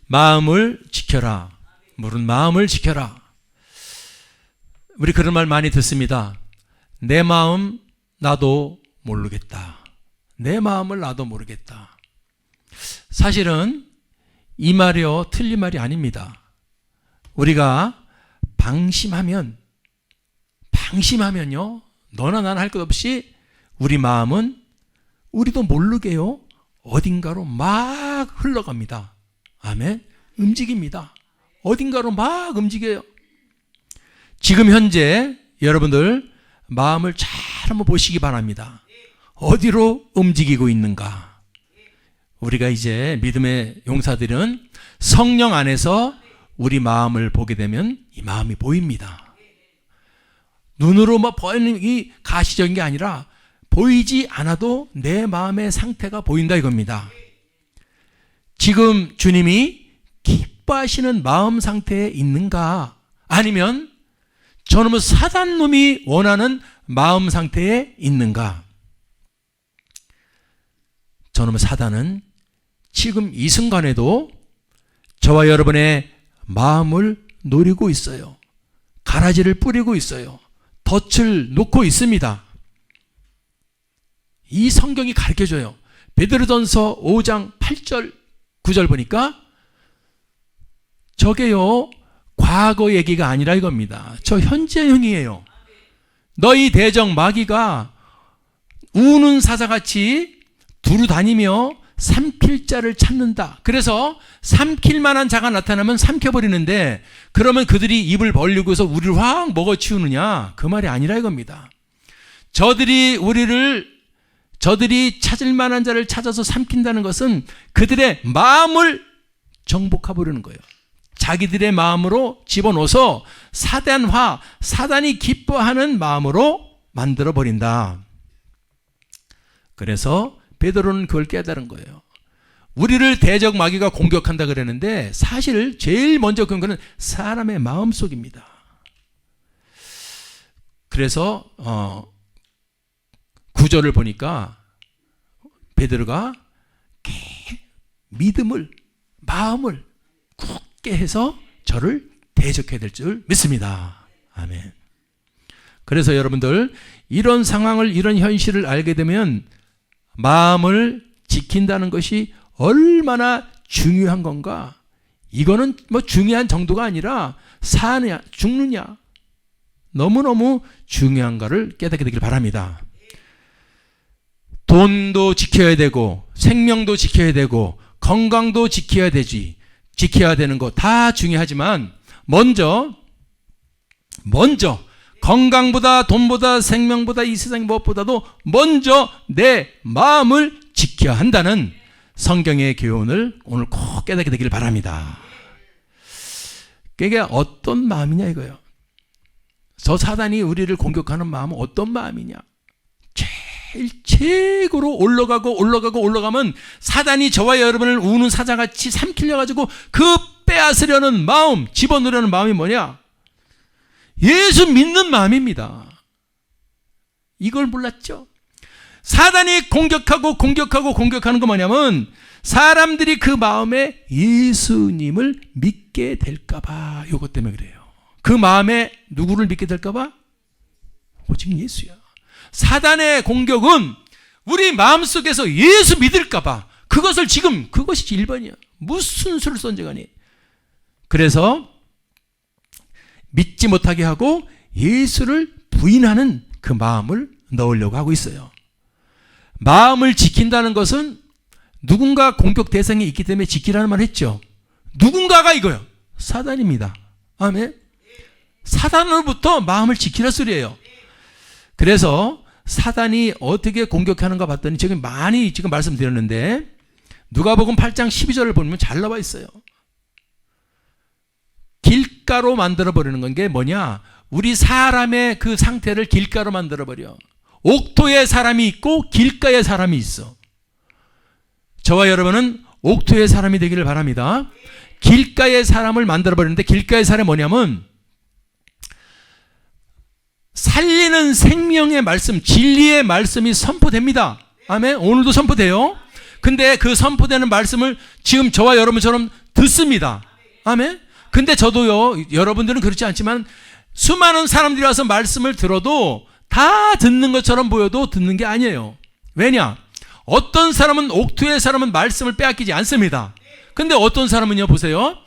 마음을 지켜라. 물은 마음을 지켜라. 우리 그런 말 많이 듣습니다. 내 마음 나도 모르겠다. 내 마음을 나도 모르겠다. 사실은 이 말이요 틀린 말이 아닙니다. 우리가 방심하면요 너나 나나 할 것 없이 우리 마음은 우리도 모르게요 어딘가로 막 흘러갑니다. 아멘. 움직입니다. 어딘가로 막 움직여요. 지금 현재 여러분들 마음을 잘 한번 보시기 바랍니다. 어디로 움직이고 있는가? 우리가 이제 믿음의 용사들은 성령 안에서 우리 마음을 보게 되면 이 마음이 보입니다. 눈으로 막 보이는 이 가시적인 게 아니라 보이지 않아도 내 마음의 상태가 보인다 이겁니다. 지금 주님이 기뻐하시는 마음 상태에 있는가? 아니면 저놈의 사단 놈이 원하는 마음 상태에 있는가? 저놈의 사단은 지금 이 순간에도 저와 여러분의 마음을 노리고 있어요. 가라지를 뿌리고 있어요. 덫을 놓고 있습니다. 이 성경이 가르쳐줘요. 베드로전서 5장 8절 9절 보니까 저게요 과거 얘기가 아니라 이겁니다. 저 현재형이에요. 너희 대적 마귀가 우는 사자같이 두루 다니며 삼킬 자를 찾는다. 그래서 삼킬 만한 자가 나타나면 삼켜버리는데 그러면 그들이 입을 벌리고서 우리를 확 먹어치우느냐? 그 말이 아니라 이겁니다. 저들이 찾을 만한 자를 찾아서 삼킨다는 것은 그들의 마음을 정복해버리는 거예요. 자기들의 마음으로 집어넣어서 사단이 기뻐하는 마음으로 만들어버린다. 그래서 베드로는 그걸 깨달은 거예요. 우리를 대적 마귀가 공격한다 그랬는데 사실 제일 먼저 그런 거는 사람의 마음속입니다. 그래서 9절을 보니까 베드로가 믿음을 마음을 굳게 해서 저를 대적해야 될 줄 믿습니다. 아멘. 그래서 여러분들 이런 상황을 이런 현실을 알게 되면 마음을 지킨다는 것이 얼마나 중요한 건가? 이거는 뭐 중요한 정도가 아니라 사느냐 죽느냐 너무너무 중요한가를 깨닫게 되길 바랍니다. 돈도 지켜야 되고 생명도 지켜야 되고 건강도 지켜야 되는 거 다 중요하지만 먼저 건강보다 돈보다 생명보다 이 세상 무엇보다도 먼저 내 마음을 지켜야 한다는 성경의 교훈을 오늘 꼭 깨닫게 되기를 바랍니다. 그게 어떤 마음이냐 이거예요. 저 사단이 우리를 공격하는 마음은 어떤 마음이냐? 제일 최고로 올라가면 사단이 저와 여러분을 우는 사자같이 삼키려가지고 그 빼앗으려는 마음, 집어넣으려는 마음이 뭐냐? 예수 믿는 마음입니다. 이걸 몰랐죠? 사단이 공격하는 거 뭐냐면 사람들이 그 마음에 예수님을 믿게 될까봐 이것 때문에 그래요. 그 마음에 누구를 믿게 될까봐? 오직 예수야. 사단의 공격은 우리 마음속에서 예수 믿을까봐 그것이 1번이야. 무슨 수를 선정하니. 그래서 믿지 못하게 하고 예수를 부인하는 그 마음을 넣으려고 하고 있어요. 마음을 지킨다는 것은 누군가 공격 대상이 있기 때문에 지키라는 말을 했죠. 누군가가 이거요. 사단입니다. 아멘. 사단으로부터 마음을 지키라 소리예요. 그래서 사단이 어떻게 공격하는가 봤더니 지금 많이 말씀드렸는데 누가복음 8장 12절을 보면 잘 나와 있어요. 길가로 만들어버리는 건 게 뭐냐? 우리 사람의 그 상태를 길가로 만들어버려. 옥토에 사람이 있고 길가에 사람이 있어. 저와 여러분은 옥토의 사람이 되기를 바랍니다. 길가의 사람을 만들어버리는데 길가의 사람이 뭐냐면 살리는 생명의 말씀, 진리의 말씀이 선포됩니다. 아멘. 오늘도 선포돼요. 근데 그 선포되는 말씀을 지금 저와 여러분처럼 듣습니다. 아멘. 근데 저도요, 여러분들은 그렇지 않지만 수많은 사람들이 와서 말씀을 들어도 다 듣는 것처럼 보여도 듣는 게 아니에요. 왜냐? 어떤 사람은, 옥토의 사람은 말씀을 빼앗기지 않습니다. 근데 어떤 사람은요, 보세요.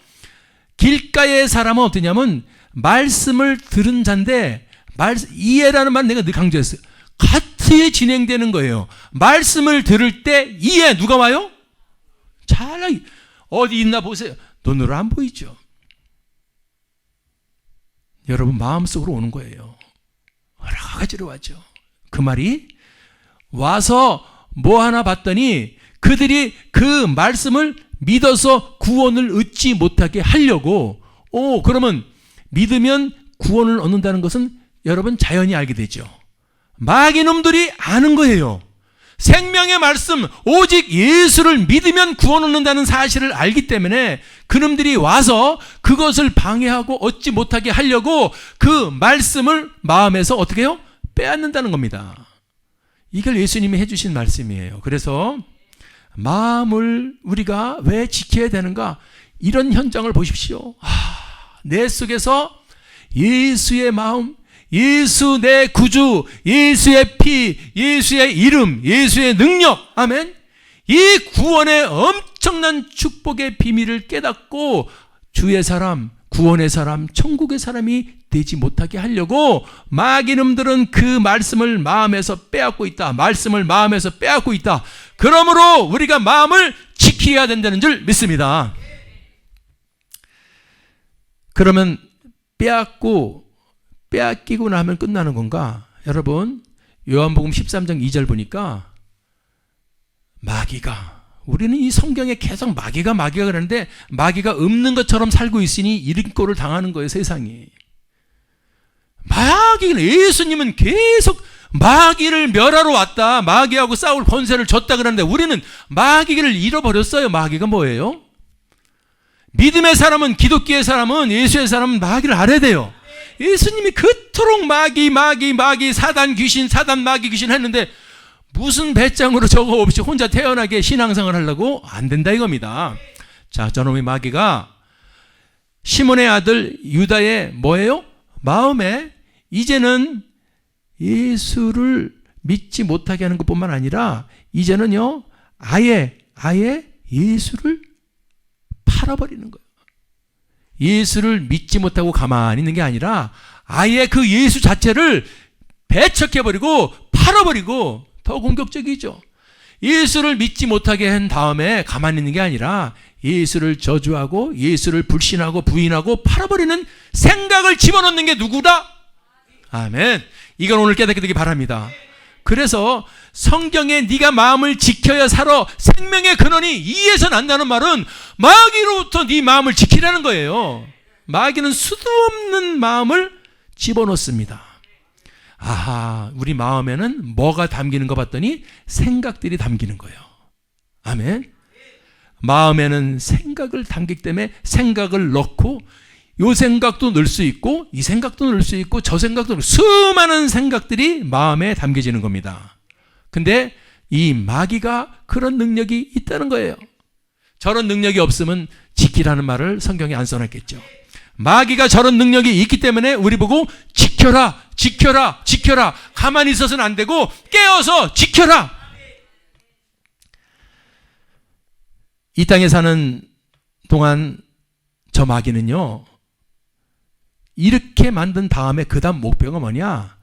길가의 사람은 어떠냐면 말씀을 들은 자인데, 이해라는 말 내가 늘 강조했어요. 같이 진행되는 거예요. 말씀을 들을 때 이해 누가 와요? 잘 어디 있나 보세요. 눈으로 안 보이죠. 여러분 마음속으로 오는 거예요. 여러 가지로 왔죠. 그 말이 와서 뭐 하나 봤더니 그들이 그 말씀을 믿어서 구원을 얻지 못하게 하려고, 그러면 믿으면 구원을 얻는다는 것은 여러분 자연히 알게 되죠. 마귀놈들이 아는 거예요. 생명의 말씀, 오직 예수를 믿으면 구원 얻는다는 사실을 알기 때문에 그놈들이 와서 그것을 방해하고 얻지 못하게 하려고 그 말씀을 마음에서 어떻게 해요? 빼앗는다는 겁니다. 이걸 예수님이 해주신 말씀이에요. 그래서 마음을 우리가 왜 지켜야 되는가? 이런 현장을 보십시오. 내 속에서 예수의 마음, 예수 내 구주, 예수의 피, 예수의 이름, 예수의 능력, 아멘. 이 구원의 엄청난 축복의 비밀을 깨닫고 주의 사람, 구원의 사람, 천국의 사람이 되지 못하게 하려고 마귀놈들은 그 말씀을 마음에서 빼앗고 있다. 말씀을 마음에서 빼앗고 있다. 그러므로 우리가 마음을 지켜야 된다는 줄 믿습니다. 그러면 빼앗기고 나면 끝나는 건가? 여러분, 요한복음 13장 2절 보니까 마귀가, 우리는 이 성경에 계속 마귀가 그러는데 마귀가 없는 것처럼 살고 있으니 이런 꼴을 당하는 거예요, 세상이. 마귀는, 예수님은 계속 마귀를 멸하러 왔다, 마귀하고 싸울 권세를 줬다 그러는데 우리는 마귀를 잃어버렸어요. 마귀가 뭐예요? 믿음의 사람은, 기독교의 사람은, 예수의 사람은 마귀를 알아야 돼요. 예수님이 그토록 마귀, 사단 귀신 했는데 무슨 배짱으로 저거 없이 혼자 태어나게 신앙생활 하려고? 안 된다 이겁니다. 자, 저놈의 마귀가 시몬의 아들 유다의 뭐예요? 마음에 이제는 예수를 믿지 못하게 하는 것뿐만 아니라 이제는요, 아예 예수를 팔아버리는 거예요. 예수를 믿지 못하고 가만히 있는 게 아니라 아예 그 예수 자체를 배척해버리고 팔아버리고, 더 공격적이죠. 예수를 믿지 못하게 한 다음에 가만히 있는 게 아니라 예수를 저주하고 예수를 불신하고 부인하고 팔아버리는 생각을 집어넣는 게 누구다? 아멘. 이건 오늘 깨닫게 되기 바랍니다. 그래서 성경에 네가 마음을 지켜야 살아, 생명의 근원이 이에서 난다는 말은 마귀로부터 네 마음을 지키라는 거예요. 마귀는 수도 없는 마음을 집어넣습니다. 우리 마음에는 뭐가 담기는 거 봤더니 생각들이 담기는 거예요. 아멘. 마음에는 생각을 담기기 때문에 생각을 넣고, 요 생각도 넣을 수 있고 이 생각도 넣을 수 있고 저 생각도 넣을 수 있고, 수많은 생각들이 마음에 담겨지는 겁니다. 근데 이 마귀가 그런 능력이 있다는 거예요. 저런 능력이 없으면 지키라는 말을 성경에 안 써놨겠죠. 마귀가 저런 능력이 있기 때문에 우리 보고 지켜라, 지켜라, 지켜라. 가만히 있어서는 안 되고 깨어서 지켜라. 이 땅에 사는 동안 저 마귀는요, 이렇게 만든 다음에 그 다음 목표가 뭐냐?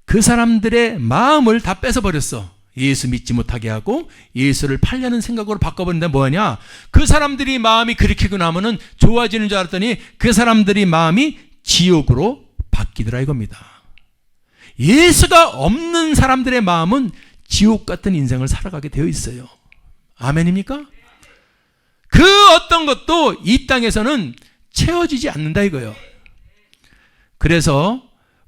그 사람들의 마음을 다 뺏어버렸어. 예수 믿지 못하게 하고 예수를 팔려는 생각으로 바꿔버린다. 뭐냐? 그 사람들이 마음이 그렇게 나면은 좋아지는 줄 알았더니 그 사람들이 마음이 지옥으로 바뀌더라 이겁니다. 예수가 없는 사람들의 마음은 지옥 같은 인생을 살아가게 되어 있어요. 아멘입니까? 그 어떤 것도 이 땅에서는 채워지지 않는다 이거예요. 그래서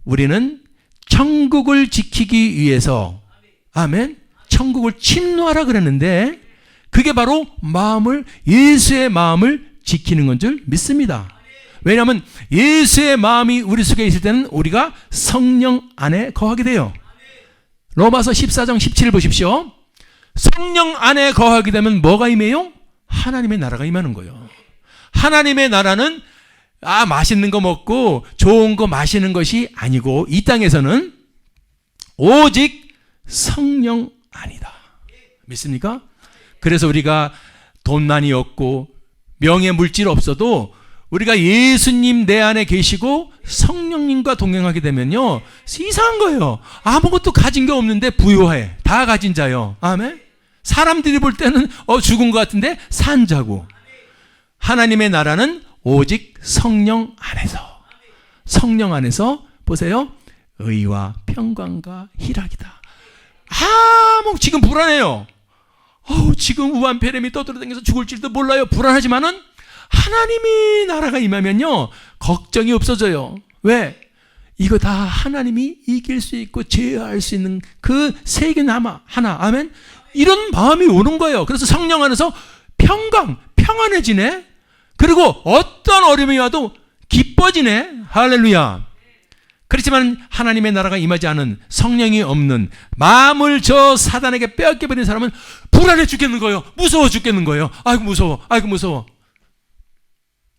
우리는 천국을 지키기 위해서, 아멘, 천국을 침노하라 그랬는데 그게 바로 예수의 마음을 지키는 건 줄 믿습니다. 왜냐하면 예수의 마음이 우리 속에 있을 때는 우리가 성령 안에 거하게 돼요. 로마서 14장 17을 보십시오. 성령 안에 거하게 되면 뭐가 임해요? 하나님의 나라가 임하는 거예요. 하나님의 나라는 맛있는 거 먹고 좋은 거 마시는 것이 아니고 이 땅에서는 오직 성령 아니다. 믿습니까? 그래서 우리가 돈 많이 얻고 명예 물질 없어도 우리가 예수님 내 안에 계시고 성령님과 동행하게 되면요, 이상한 거예요. 아무것도 가진 게 없는데 부유해. 다 가진 자요. 아멘. 사람들이 볼 때는 죽은 것 같은데 산 자고. 하나님의 나라는 오직 성령 안에서, 성령 안에서 보세요, 의와 평강과 희락이다. 지금 불안해요. 지금 우한폐렴이 떠돌아다니면서 죽을지도 몰라요. 불안하지만은 하나님이 나라가 임하면요, 걱정이 없어져요. 왜? 이거 다 하나님이 이길 수 있고 제어할 수 있는 그 세계 하나. 아멘. 이런 마음이 오는 거예요. 그래서 성령 안에서 평안해지네. 그리고 어떤 어려움이 와도 기뻐지네. 할렐루야. 그렇지만 하나님의 나라가 임하지 않은, 성령이 없는, 마음을 저 사단에게 빼앗겨버린 사람은 불안해 죽겠는 거예요. 무서워 죽겠는 거예요. 아이고 무서워.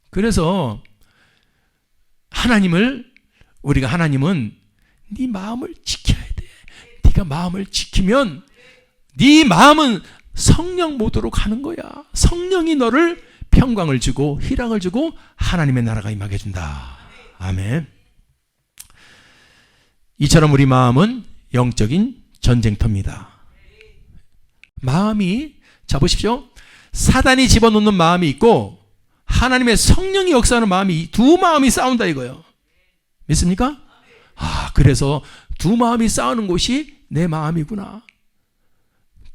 그래서 하나님은 네 마음을 지켜야 돼. 네가 마음을 지키면 네 마음은 성령 모드로 가는 거야. 성령이 너를 평강을 주고 희락을 주고 하나님의 나라가 임하게 해준다. 아멘. 이처럼 우리 마음은 영적인 전쟁터입니다. 마음이, 자 보십시오. 사단이 집어넣는 마음이 있고 하나님의 성령이 역사하는 마음이, 두 마음이 싸운다 이거예요. 믿습니까? 그래서 두 마음이 싸우는 곳이 내 마음이구나.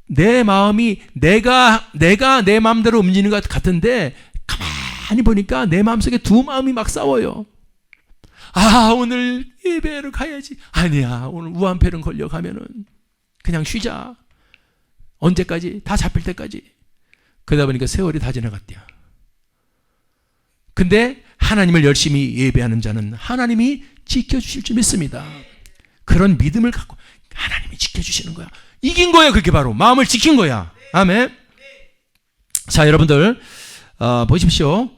내 마음이 내가 내 마음대로 움직이는 것 같은데 가만히 보니까 내 마음속에 두 마음이 막 싸워요. 오늘 예배를 가야지. 아니야, 오늘 우한폐렴 걸려가면은 그냥 쉬자. 언제까지? 다 잡힐 때까지. 그러다 보니까 세월이 다 지나갔대요. 근데 하나님을 열심히 예배하는 자는 하나님이 지켜주실 줄 믿습니다. 그런 믿음을 갖고 하나님이 지켜주시는 거야. 이긴 거야. 그게 바로 마음을 지킨 거야. 아멘. 자, 여러분들 보십시오.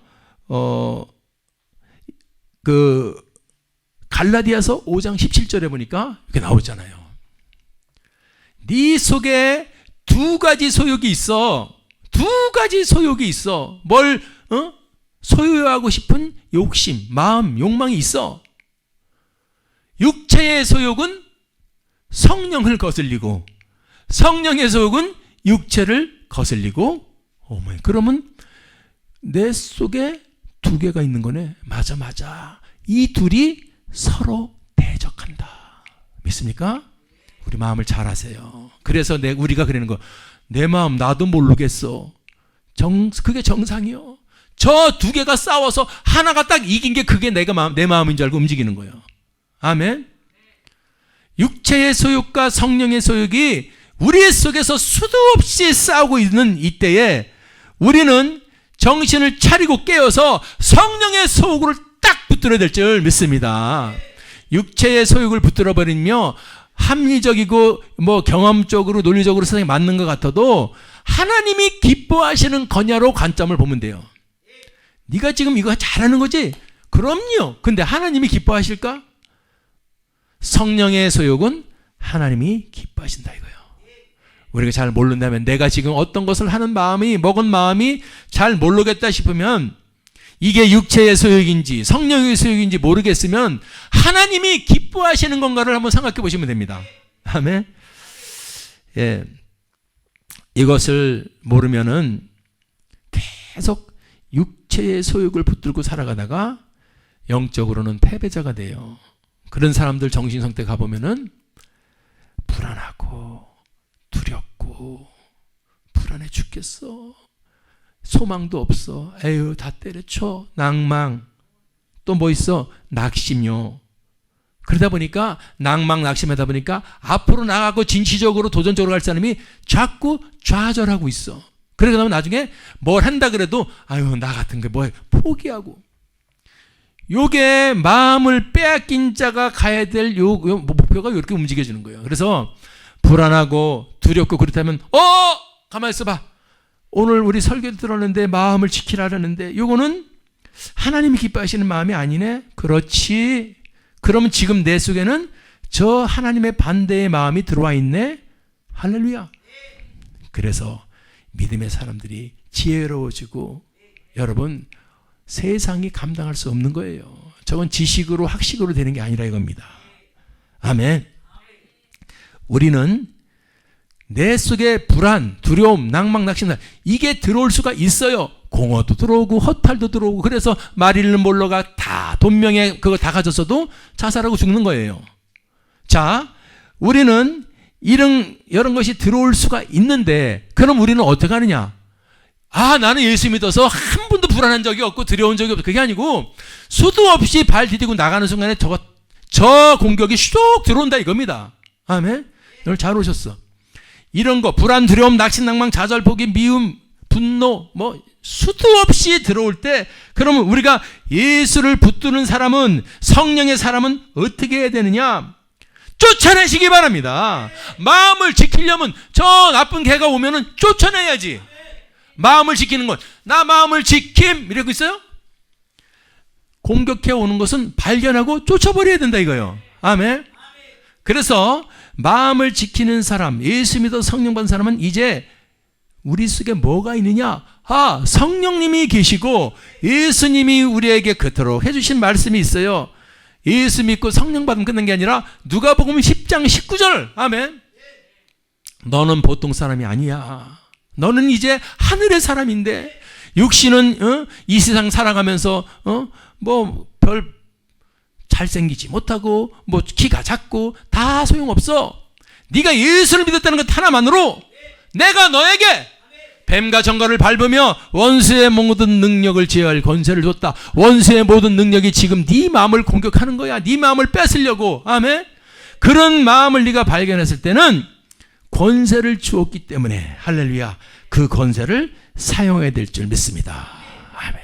갈라디아서 5장 17절에 보니까 이렇게 나오잖아요. 네 속에 두 가지 소욕이 있어. 뭘 소유하고 싶은 욕심, 마음, 욕망이 있어. 육체의 소욕은 성령을 거슬리고 성령의 소욕은 육체를 거슬리고. 그러면 내 속에 두 개가 있는 거네. 맞아. 이 둘이 서로 대적한다. 믿습니까? 우리 마음을 잘 아세요. 그래서 우리가 그러는 거, 내 마음 나도 모르겠어. 그게 정상이요. 저 두 개가 싸워서 하나가 딱 이긴 게 그게 내 마음인 줄 알고 움직이는 거예요. 아멘. 육체의 소욕과 성령의 소욕이 우리 속에서 수도 없이 싸우고 있는 이때에 우리는 정신을 차리고 깨어서 성령의 소욕을 딱 붙들어야 될 줄 믿습니다. 육체의 소욕을 붙들어 버리며 합리적이고 경험적으로 논리적으로 세상에 맞는 것 같아도 하나님이 기뻐하시는 거냐로 관점을 보면 돼요. 네가 지금 이거 잘하는 거지? 그럼요. 근데 하나님이 기뻐하실까? 성령의 소욕은 하나님이 기뻐하신다 이거예요. 우리가 잘 모른다면, 내가 지금 어떤 것을 하는 먹은 마음이 잘 모르겠다 싶으면, 이게 육체의 소욕인지 성령의 소욕인지 모르겠으면 하나님이 기뻐하시는 건가를 한번 생각해 보시면 됩니다. 아멘. 예. 이것을 모르면은 계속 육체의 소욕을 붙들고 살아가다가 영적으로는 패배자가 돼요. 그런 사람들 정신 상태 가보면은 불안하고 두렵고 불안해 죽겠어. 소망도 없어. 에휴, 다 때려쳐. 낭망. 또 뭐 있어? 낙심요. 그러다 보니까 낙심하다 보니까 앞으로 나가고 진취적으로 도전적으로 갈 사람이 자꾸 좌절하고 있어. 그러다 보면 나중에 뭘 한다 그래도 나 같은 게 뭐해, 포기하고. 요게 마음을 빼앗긴 자가 가야 될 목표가 이렇게 움직여지는 거예요. 그래서 불안하고 두렵고 그렇다면 가만히 있어봐. 오늘 우리 설교 들었는데 마음을 지키라는데 요거는 하나님이 기뻐하시는 마음이 아니네. 그렇지. 그러면 지금 내 속에는 저 하나님의 반대의 마음이 들어와 있네. 할렐루야. 그래서 믿음의 사람들이 지혜로워지고 여러분 세상이 감당할 수 없는 거예요. 저건 지식으로 학식으로 되는 게 아니라 이겁니다. 아멘. 우리는 내 속에 불안, 두려움, 낭망, 낙심 이게 들어올 수가 있어요. 공허도 들어오고 허탈도 들어오고 그래서 마리를 몰러가 다 돈명에 그거 다 가졌어도 자살하고 죽는 거예요. 자, 우리는 이런 것이 들어올 수가 있는데 그럼 우리는 어떻게 하느냐? 아, 나는 예수 믿어서 한 번도 불안한 적이 없고 두려운 적이 없고 그게 아니고 수도 없이 발 디디고 나가는 순간에 저 공격이 슉 들어온다 이겁니다. 아멘. 오늘 잘 오셨어. 이런 거 불안, 두려움, 낙심, 낭망, 좌절, 포기, 미움, 분노 뭐 수도 없이 들어올 때 그러면 우리가 예수를 붙드는 사람은 성령의 사람은 어떻게 해야 되느냐? 쫓아내시기 바랍니다. 마음을 지키려면 저 나쁜 개가 오면은 쫓아내야지. 마음을 지키는 것. 나 마음을 지킴 이러고 있어요? 공격해 오는 것은 발견하고 쫓아버려야 된다 이거예요. 아멘. 그래서 마음을 지키는 사람, 예수 믿어 성령 받은 사람은 이제 우리 속에 뭐가 있느냐? 아, 성령님이 계시고 예수님이 우리에게 그토록 해주신 말씀이 있어요. 예수 믿고 성령 받으면 끝난 게 아니라 누가복음 10장 19절. 아멘. 너는 보통 사람이 아니야. 너는 이제 하늘의 사람인데 육신은 이 세상 살아가면서 뭐 별 잘생기지 못하고 뭐 키가 작고 다 소용없어. 네가 예수를 믿었다는 것 하나만으로 내가 너에게 뱀과 정갈을 밟으며 원수의 모든 능력을 제어할 권세를 줬다. 원수의 모든 능력이 지금 네 마음을 공격하는 거야. 네 마음을 뺏으려고. 아멘. 그런 마음을 네가 발견했을 때는 권세를 주었기 때문에 할렐루야. 그 권세를 사용해야 될 줄 믿습니다. 아멘.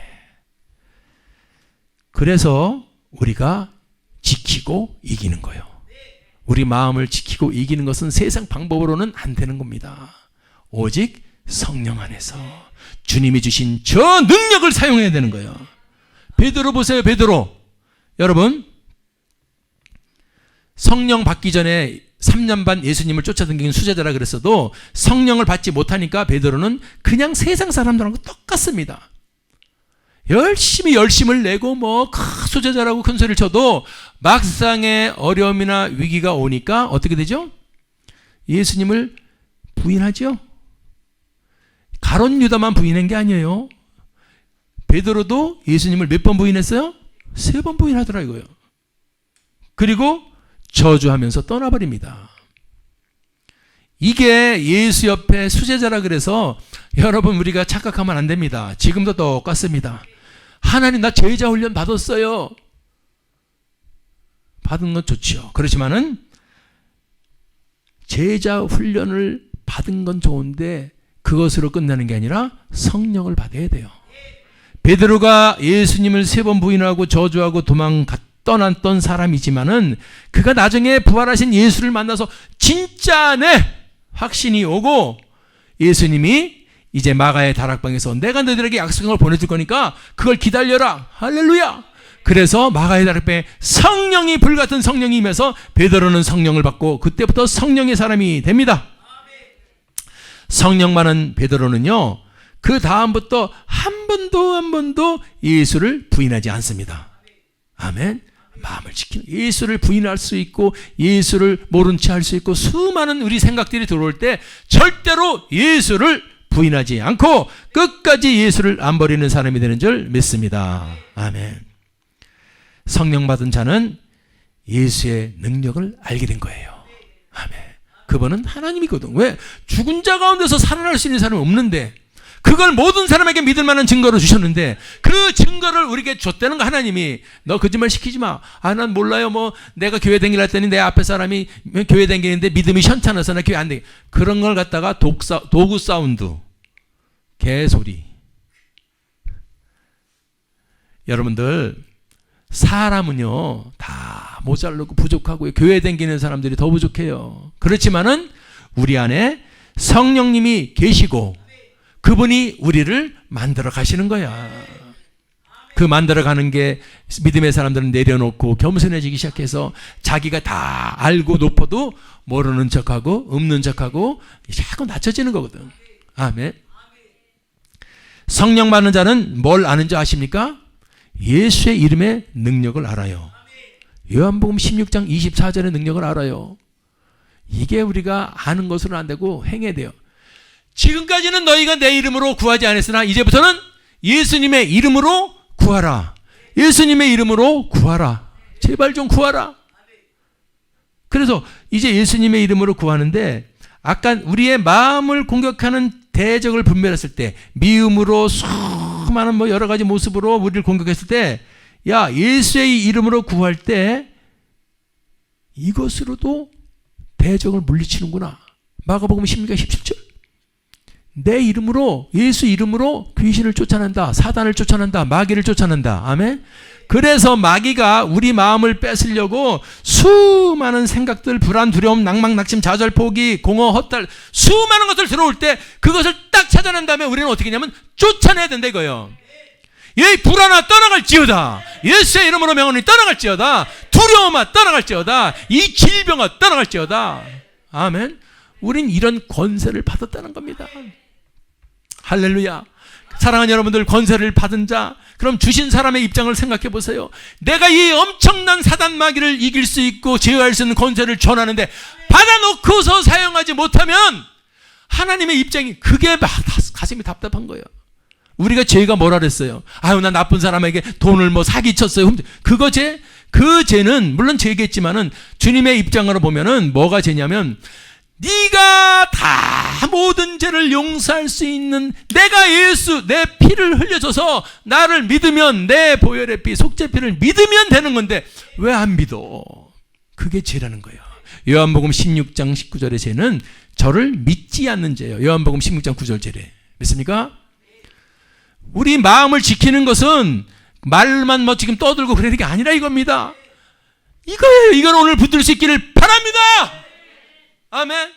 그래서 우리가 지키고 이기는 거예요. 우리 마음을 지키고 이기는 것은 세상 방법으로는 안 되는 겁니다. 오직 성령 안에서 주님이 주신 저 능력을 사용해야 되는 거예요. 베드로 보세요. 베드로. 여러분 성령 받기 전에 3년 반 예수님을 쫓아다니는 수제자라 그랬어도 성령을 받지 못하니까 베드로는 그냥 세상 사람들하고 똑같습니다. 열심을 내고 뭐 수제자라고 큰 소리를 쳐도 막상의 어려움이나 위기가 오니까 어떻게 되죠? 예수님을 부인하죠. 가룟 유다만 부인한 게 아니에요. 베드로도 예수님을 몇 번 부인했어요? 3번 부인하더라 이거예요. 그리고 저주하면서 떠나버립니다. 이게 예수 옆에 수제자라 그래서 여러분 우리가 착각하면 안 됩니다. 지금도 똑같습니다. 하나님 나 제자 훈련 받았어요. 받은 건 좋죠. 그렇지만은 제자 훈련을 받은 건 좋은데 그것으로 끝나는 게 아니라 성령을 받아야 돼요. 베드로가 예수님을 3번 부인하고 저주하고 떠났던 사람이지만은 그가 나중에 부활하신 예수를 만나서 진짜네 확신이 오고 예수님이 이제 마가의 다락방에서 내가 너희들에게 약속한 걸 보내줄 거니까 그걸 기다려라. 할렐루야. 그래서 마가의 다락방에 성령이 불같은 성령이 임해서 베드로는 성령을 받고 그때부터 성령의 사람이 됩니다. 성령 받은 베드로는요 그 다음부터 한 번도 예수를 부인하지 않습니다. 아멘. 마음을 지키는 예수를 부인할 수 있고 예수를 모른 채 할 수 있고 수많은 우리 생각들이 들어올 때 절대로 예수를 부인하지 않고 끝까지 예수를 안 버리는 사람이 되는 줄 믿습니다. 아멘. 성령 받은 자는 예수의 능력을 알게 된 거예요. 아멘. 그분은 하나님이거든. 왜? 죽은 자 가운데서 살아날 수 있는 사람은 없는데 그걸 모든 사람에게 믿을 만한 증거로 주셨는데 그 증거를 우리에게 줬다는 거. 하나님이 너 거짓말 시키지 마. 아, 난 몰라요. 뭐 내가 교회 다니라 했더니 내 앞에 사람이 교회 다니는데 믿음이 현찮아서 나 교회 안 다니. 그런 걸 갖다가 도구 사운드 개소리. 여러분들 사람은요 다 모자르고 부족하고 교회 다니는 사람들이 더 부족해요. 그렇지만은 우리 안에 성령님이 계시고 그분이 우리를 만들어 가시는 거야. 그 만들어 가는 게 믿음의 사람들은 내려놓고 겸손해지기 시작해서 자기가 다 알고 높아도 모르는 척하고 없는 척하고 자꾸 낮춰지는 거거든. 아멘. 성령 받는 자는 뭘 아는지 아십니까? 예수의 이름의 능력을 알아요. 요한복음 16장 24절의 능력을 알아요. 이게 우리가 아는 것으로는 안 되고 행해야 돼요. 지금까지는 너희가 내 이름으로 구하지 않았으나 이제부터는 예수님의 이름으로 구하라. 예수님의 이름으로 구하라. 제발 좀 구하라. 그래서 이제 예수님의 이름으로 구하는데 아까 우리의 마음을 공격하는 대적을 분별했을 때 미움으로 수많은 뭐 여러 가지 모습으로 우리를 공격했을 때 야, 예수의 이름으로 구할 때 이것으로도 대적을 물리치는구나. 마가복음 16장 17절. 내 이름으로, 예수 이름으로 귀신을 쫓아낸다. 사단을 쫓아낸다. 마귀를 쫓아낸다. 아멘. 그래서 마귀가 우리 마음을 뺏으려고 수많은 생각들, 불안, 두려움, 낭망, 낙심, 좌절, 포기, 공허, 헛달 수많은 것들 들어올 때 그것을 딱 찾아낸 다음에 우리는 어떻게 하냐면 쫓아내야 된다 이거예요. 이 불안아 떠나갈지어다. 예수의 이름으로 명언이 떠나갈지어다. 두려움아 떠나갈지어다. 이 질병아 떠나갈지어다. 아멘. 우린 이런 권세를 받았다는 겁니다. 할렐루야. 사랑하는 여러분들, 권세를 받은 자, 그럼 주신 사람의 입장을 생각해 보세요. 내가 이 엄청난 사단 마귀를 이길 수 있고 제어할 수 있는 권세를 전하는데 받아놓고서 사용하지 못하면 하나님의 입장이 그게 가슴이 답답한 거예요. 우리가 죄가 뭐라 그랬어요? 아유, 나 나쁜 사람에게 돈을 뭐 사기쳤어요. 그거 죄? 그 죄는 물론 죄겠지만은 주님의 입장으로 보면은 뭐가 죄냐면 네가 다 모든 죄를 용서할 수 있는 내가 예수 내 피를 흘려줘서 나를 믿으면 내 보혈의 피 속죄피를 믿으면 되는 건데 왜 안 믿어? 그게 죄라는 거예요. 요한복음 16장 19절의 죄는 저를 믿지 않는 죄예요. 요한복음 16장 9절 죄래. 믿습니까? 우리 마음을 지키는 것은 말만 뭐 지금 떠들고 그러는 게 아니라 이겁니다. 이거예요. 이건 오늘 붙들 수 있기를 바랍니다. 아멘.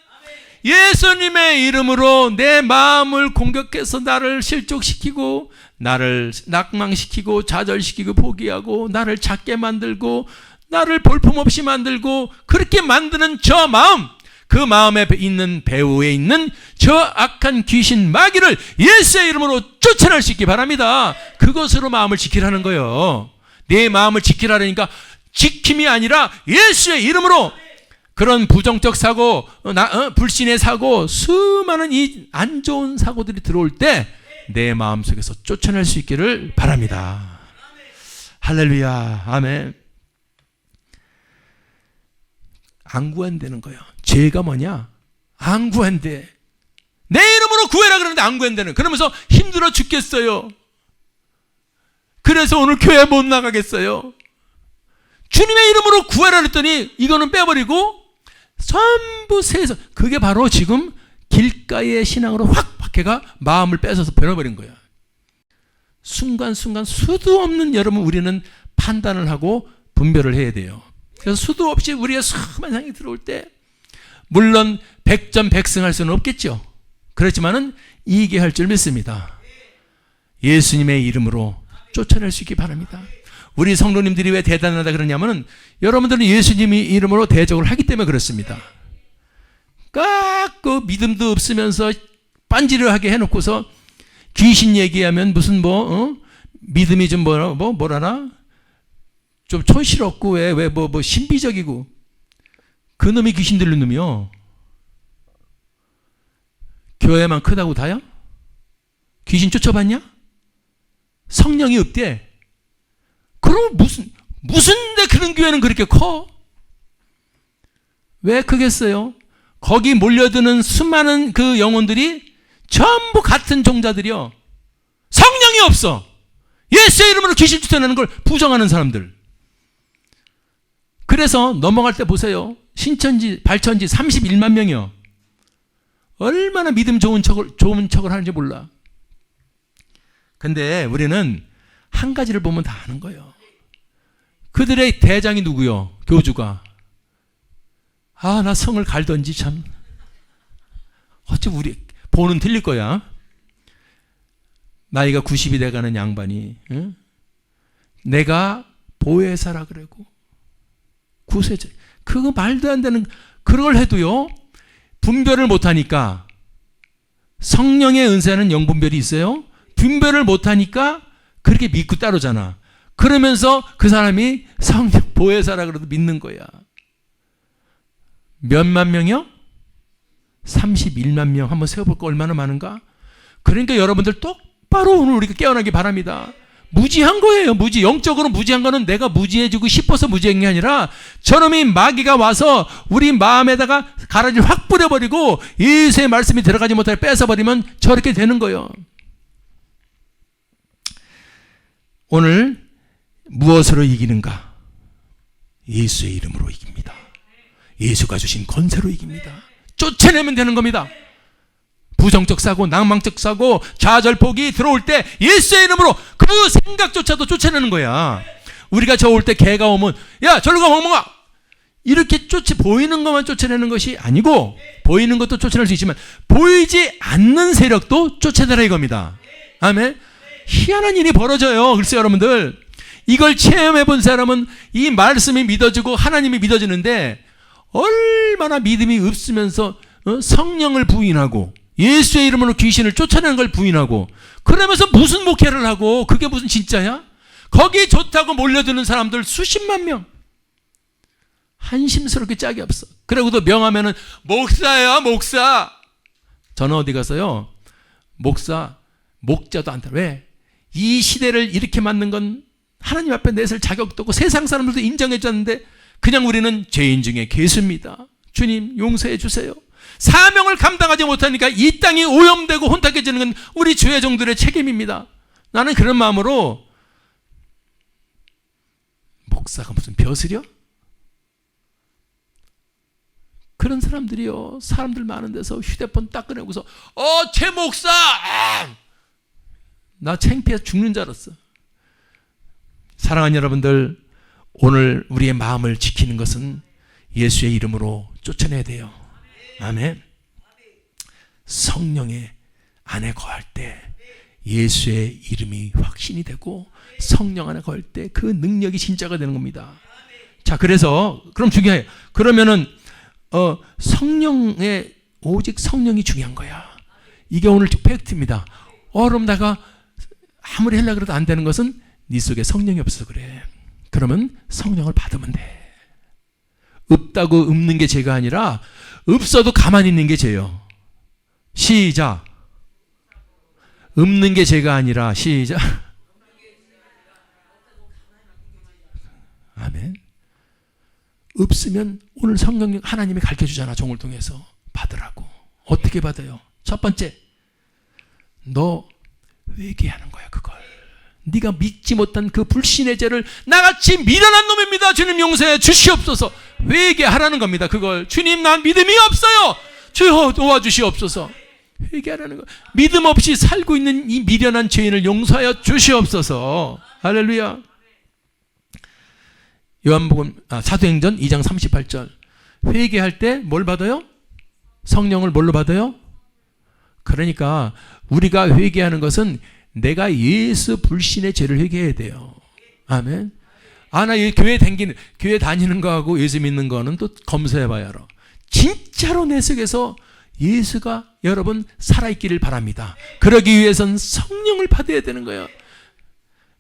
예수님의 이름으로 내 마음을 공격해서 나를 실족시키고 나를 낙망시키고 좌절시키고 포기하고 나를 작게 만들고 나를 볼품없이 만들고 그렇게 만드는 저 마음, 그 마음에 있는 배후에 있는 저 악한 귀신 마귀를 예수의 이름으로 쫓아낼 수 있기 바랍니다. 그것으로 마음을 지키라는 거예요. 내 마음을 지키라니까 지킴이 아니라 예수의 이름으로 그런 부정적 사고, 불신의 사고, 수많은 이 안 좋은 사고들이 들어올 때 내 마음속에서 쫓아낼 수 있기를 바랍니다. 할렐루야. 아멘. 안 구한다는 거예요. 죄가 뭐냐? 안 구한대. 내 이름으로 구해라 그러는데 안 구한다는. 그러면서 힘들어 죽겠어요. 그래서 오늘 교회 못 나가겠어요. 주님의 이름으로 구해라 그랬더니 이거는 빼버리고 전부 세서 그게 바로 지금 길가의 신앙으로 확 박해가 마음을 뺏어서 버려버린 거야. 순간순간 수도 없는 여러분 우리는 판단을 하고 분별을 해야 돼요. 그래서 수도 없이 우리의 수많은 상이 들어올 때 물론 100점 100승 할 수는 없겠죠. 그렇지만은 이기게 할 줄 믿습니다. 예수님의 이름으로 쫓아낼 수 있기 바랍니다. 우리 성도님들이 왜 대단하다 그러냐면은 여러분들은 예수님의 이름으로 대적을 하기 때문에 그렇습니다. 그 믿음도 없으면서 빤지르하게 해놓고서 귀신 얘기하면 무슨 믿음이 좀 뭐라나 좀 촌스럽고 왜 신비적이고 그 놈이 귀신 들린 놈이요. 교회만 크다고 다요? 귀신 쫓아봤냐? 성령이 없대. 그럼 무슨데 그런 교회는 그렇게 커? 왜 크겠어요? 거기 몰려드는 수많은 그 영혼들이 전부 같은 종자들이요. 성령이 없어. 예수의 이름으로 귀신 쫓아내는 걸 부정하는 사람들. 그래서 넘어갈 때 보세요. 신천지, 발천지 31만 명이요. 얼마나 믿음 좋은 척을 하는지 몰라. 근데 우리는 한 가지를 보면 다 아는 거예요. 그들의 대장이 누구요? 교주가. 나 성을 갈던지 참. 어째 우리 보는 틀릴 거야. 나이가 90이 돼가는 양반이, 응? 내가 보혜사라 그러고 구세주, 그거 말도 안 되는, 그걸 해도요 분별을 못하니까, 성령의 은사는 영분별이 있어요. 분별을 못하니까 그렇게 믿고 따르잖아. 그러면서 그 사람이 성령 보혜사라 그래도 믿는 거야. 몇만 명이요? 31만 명. 한번 세어볼까? 얼마나 많은가? 그러니까 여러분들 똑바로 오늘 우리가 깨어나기 바랍니다. 무지한 거예요. 무지. 영적으로 무지한 거는 내가 무지해지고 싶어서 무지한 게 아니라 저놈이 마귀가 와서 우리 마음에다가 가라지를 확 뿌려버리고 예수의 말씀이 들어가지 못하게 뺏어버리면 저렇게 되는 거예요. 오늘 무엇으로 이기는가? 예수의 이름으로 이깁니다. 예수가 주신 권세로 이깁니다. 쫓아내면 되는 겁니다. 부정적 사고, 낭망적 사고, 좌절폭이 들어올 때 예수의 이름으로 그 생각조차도 쫓아내는 거야. 우리가 저 올 때 개가 오면 야 절로 가 멍멍아, 이렇게 보이는 것만 쫓아내는 것이 아니고, 보이는 것도 쫓아낼 수 있지만 보이지 않는 세력도 쫓아내라 이겁니다. 아멘. 희한한 일이 벌어져요. 글쎄요 여러분들, 이걸 체험해 본 사람은 이 말씀이 믿어지고 하나님이 믿어지는데, 얼마나 믿음이 없으면서 성령을 부인하고 예수의 이름으로 귀신을 쫓아내는 걸 부인하고, 그러면서 무슨 목회를 하고, 그게 무슨 진짜야? 거기 좋다고 몰려드는 사람들 수십만 명. 한심스럽게 짝이 없어. 그러고도 명하면은 목사야 목사. 저는 어디 가서요 목자도 안 따라. 왜? 이 시대를 이렇게 만든 건 하나님 앞에 내설 자격도 없고 세상 사람들도 인정해 줬는데 그냥 우리는 죄인 중에 괴수입니다. 주님 용서해 주세요. 사명을 감당하지 못하니까 이 땅이 오염되고 혼탁해지는 건 우리 주회종들의 책임입니다. 나는 그런 마음으로, 목사가 무슨 벼슬이요? 그런 사람들이요, 사람들 많은 데서 휴대폰 딱 꺼내고서 최 목사! 나 창피해서 죽는 줄 알았어. 사랑하는 여러분들, 오늘 우리의 마음을 지키는 것은 예수의 이름으로 쫓아내야 돼요. 아멘. 성령의 안에 거할 때 예수의 이름이 확신이 되고, 성령 안에 거할 때 그 능력이 진짜가 되는 겁니다. 자, 그래서 그럼 중요해요. 그러면은 성령의, 오직 성령이 중요한 거야. 이게 오늘 팩트입니다. 그럼 내가 아무리 하려고 해도 안 되는 것은 네 속에 성령이 없어서 그래. 그러면 성령을 받으면 돼. 없다고 없는 게 죄가 아니라 없어도 가만히 있는 게 죄요. 시작. 없는 게 죄가 아니라, 시작. 아멘. 없으면 오늘 성령 하나님이 가르쳐주잖아. 종을 통해서 받으라고. 어떻게 받아요? 첫 번째, 너 회개하는 거야. 그걸 네가 믿지 못한 그 불신의 죄를 나같이 미련한 놈입니다. 주님 용서해 주시옵소서. 회개하라는 겁니다. 그걸 주님 난 믿음이 없어요. 주여 도와주시옵소서. 회개하라는 거. 믿음 없이 살고 있는 이 미련한 죄인을 용서하여 주시옵소서. 할렐루야. 요한복음 사도행전 2장 38절. 회개할 때 뭘 받아요? 성령을 뭘로 받아요? 그러니까 우리가 회개하는 것은 내가 예수 불신의 죄를 회개해야 돼요. 아멘. 나 교회 다니는 거하고 예수 믿는 거는 또 검사해봐야 알아. 진짜로 내 속에서 예수가 여러분 살아있기를 바랍니다. 그러기 위해선 성령을 받아야 되는 거예요.